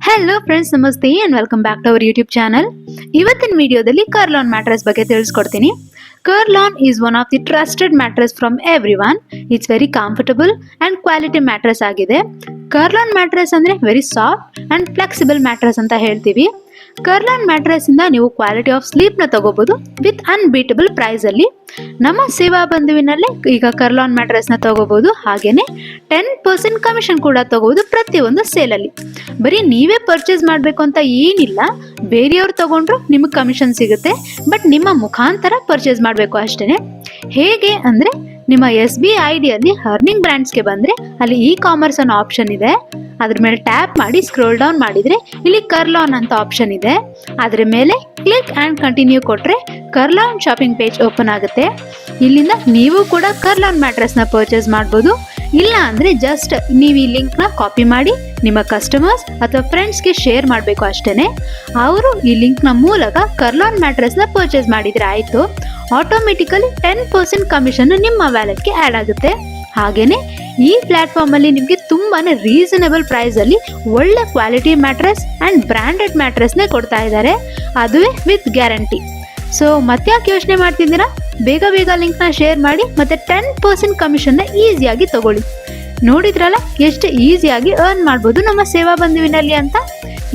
Hello friends, ನಮಸ್ತೆ and welcome back to our YouTube channel. ಇವತ್ತಿನ ವಿಡಿಯೋದಲ್ಲಿ ಕರ್ಲಾನ್ ಮ್ಯಾಟ್ರೆಸ್ ಬಗ್ಗೆ ತಿಳಿಸ್ಕೊಡ್ತೀನಿ. Kurlon is one of the trusted mattress from everyone. It's very comfortable and quality mattress ಆಗಿದೆ. Kurlon mattress ಅಂದರೆ very soft and flexible mattress ಅಂತ ಹೇಳ್ತೀವಿ. Kurlon mattress ಇಂದ ನೀವು ಕ್ವಾಲಿಟಿ ಆಫ್ ಸ್ಲೀಪ್ ನ ತಗೋಬಹುದು ವಿತ್ ಅನ್ಬೀಟಬಲ್ ಪ್ರೈಸ್ ಅಲ್ಲಿ. ನಮ್ಮ ಸೇವಾ ಬಂಧುವಿನಲ್ಲೇ ಈಗ ಕರ್ಲಾನ್ ಮ್ಯಾಟ್ರೆಸ್ ನ ತಗೋಬಹುದು. ಹಾಗೇನೆ 10% ಕಮಿಷನ್ ಕೂಡ ತಗೋಬಹುದು ಪ್ರತಿಯೊಂದು ಸೇಲ್ ಅಲ್ಲಿ. ಬರೀ ನೀವೇ ಪರ್ಚೇಸ್ ಮಾಡಬೇಕು ಅಂತ ಏನಿಲ್ಲ, ಬೇರೆಯವ್ರು ತಗೊಂಡ್ರು ನಿಮಗೆ ಕಮಿಷನ್ ಸಿಗುತ್ತೆ. ಬಟ್ ನಿಮ್ಮ ಮುಖಾಂತರ ಪರ್ಚೇಸ್ ಮಾಡಬೇಕು ಅಷ್ಟೇನೆ. ಹೇಗೆ ಅಂದ್ರೆ, ನಿಮ್ಮ SBI ಅಲ್ಲಿ ಅರ್ನಿಂಗ್ ಬ್ರ್ಯಾಂಡ್ಸ್ಗೆ ಬಂದ್ರೆ ಅಲ್ಲಿ ಇ ಕಾಮರ್ಸ್ ಅನ್ನೋ ಆಪ್ಷನ್ ಇದೆ. ಅದ್ರ ಮೇಲೆ ಟ್ಯಾಪ್ ಮಾಡಿ ಸ್ಕ್ರೋಲ್ ಡೌನ್ ಮಾಡಿದ್ರೆ ಇಲ್ಲಿ ಕರ್ಲಾನ್ ಅಂತ ಆಪ್ಷನ್ ಇದೆ. ಅದ್ರ ಮೇಲೆ ಕ್ಲಿಕ್ ಅಂಡ್ ಕಂಟಿನ್ಯೂ ಕೊಟ್ರೆ ಕರ್ಲಾನ್ ಶಾಪಿಂಗ್ ಪೇಜ್ ಓಪನ್ ಆಗುತ್ತೆ. ಇಲ್ಲಿಂದ ನೀವು ಕೂಡ ಕರ್ಲಾನ್ ಮ್ಯಾಟ್ರೆಸ್ ನ ಪರ್ಚೇಸ್ ಮಾಡಬಹುದು. ಇಲ್ಲ ಅಂದ್ರೆ ಜಸ್ಟ್ ನೀವು ಈ ಲಿಂಕ್ ನ ಕಾಪಿ ಮಾಡಿ ನಿಮ್ಮ ಕಸ್ಟಮರ್ಸ್ ಅಥವಾ ಫ್ರೆಂಡ್ಸ್ಗೆ ಶೇರ್ ಮಾಡಬೇಕು ಅಷ್ಟೇನೆ. ಅವರು ಈ ಲಿಂಕ್ ನ ಮೂಲಕ ಕರ್ಲಾನ್ ಮ್ಯಾಟ್ರೆಸ್ ನ ಪರ್ಚೇಸ್ ಮಾಡಿದ್ರೆ ಆಯ್ತು. ಆಟೋಮೆಟಿಕಲಿ 10% ಕಮಿಷನ್ ನಿಮ್ಮ ವ್ಯಾಲೆಟ್ಗೆ ಆ್ಯಡ್ ಆಗುತ್ತೆ. ಹಾಗೇನೆ ಈ ಪ್ಲಾಟ್ಫಾರ್ಮ್ ಅಲ್ಲಿ ನಿಮಗೆ ತುಂಬಾನೇ ರೀಸನಬಲ್ ಪ್ರೈಸ್ ಅಲ್ಲಿ ಒಳ್ಳೆ quality mattress and branded mattress ನೇ ಕೊಡ್ತಾ ಇದ್ದಾರೆ, ಅದುವೇ ವಿತ್ ಗ್ಯಾರಂಟಿ. ಸೊ ಮತ್ತ್ಯಾಕೆ ಯೋಚನೆ ಮಾಡ್ತಿದ್ದೀರಾ? ಬೇಗ ಬೇಗ ಲಿಂಕ್ ನ ಶೇರ್ ಮಾಡಿ ಮತ್ತೆ 10% ಕಮಿಷನ್ ನ ಈಸಿಯಾಗಿ ತಗೊಳ್ಳಿ. ನೋಡಿದ್ರಲ್ಲ ಎಷ್ಟು ಈಸಿಯಾಗಿ ಅರ್ನ್ ಮಾಡ್ಬೋದು ನಮ್ಮ ಸೇವಾ ಬಂಧುವಿನಲ್ಲಿ ಅಂತ.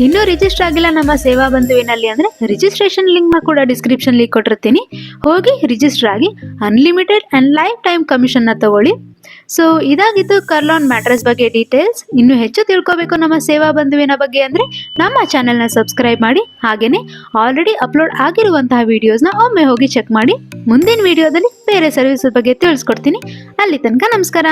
ಇನ್ನೂ ರಿಜಿಸ್ಟರ್ ಆಗಿಲ್ಲ ನಮ್ಮ ಸೇವಾ ಬಂಧುವಿನಲ್ಲಿ ಅಂದ್ರೆ ರಿಜಿಸ್ಟ್ರೇಷನ್ ಲಿಂಕ್ ನ ಕೂಡ ಡಿಸ್ಕ್ರಿಪ್ಷನ್ ಲಿಂಕ್ ಕೊಟ್ಟಿರ್ತೀನಿ. ಹೋಗಿ ರಿಜಿಸ್ಟರ್ ಆಗಿ unlimited and life time commission ನ ತಗೊಳ್ಳಿ. ಸೊ ಇದಾಗಿತ್ತು ಕರ್ಲಾನ್ ಮ್ಯಾಟ್ರೆಸ್ ಬಗ್ಗೆ ಡೀಟೇಲ್ಸ್. ಇನ್ನು ಹೆಚ್ಚು ತಿಳ್ಕೋಬೇಕು ನಮ್ಮ ಸೇವಾ ಬಂಧುವಿನ ಬಗ್ಗೆ ಅಂದ್ರೆ ನಮ್ಮ ಚಾನೆಲ್ನ ಸಬ್ಸ್ಕ್ರೈಬ್ ಮಾಡಿ. ಹಾಗೇನೆ ಆಲ್ರೆಡಿ ಅಪ್ಲೋಡ್ ಆಗಿರುವಂತಹ ವಿಡಿಯೋಸ್ನ ಒಮ್ಮೆ ಹೋಗಿ ಚೆಕ್ ಮಾಡಿ. ಮುಂದಿನ ವಿಡಿಯೋದಲ್ಲಿ ಬೇರೆ ಸರ್ವಿಸ್ ಬಗ್ಗೆ ತಿಳಿಸ್ಕೊಡ್ತೀನಿ. ಅಲ್ಲಿ ತನಕ ನಮಸ್ಕಾರ.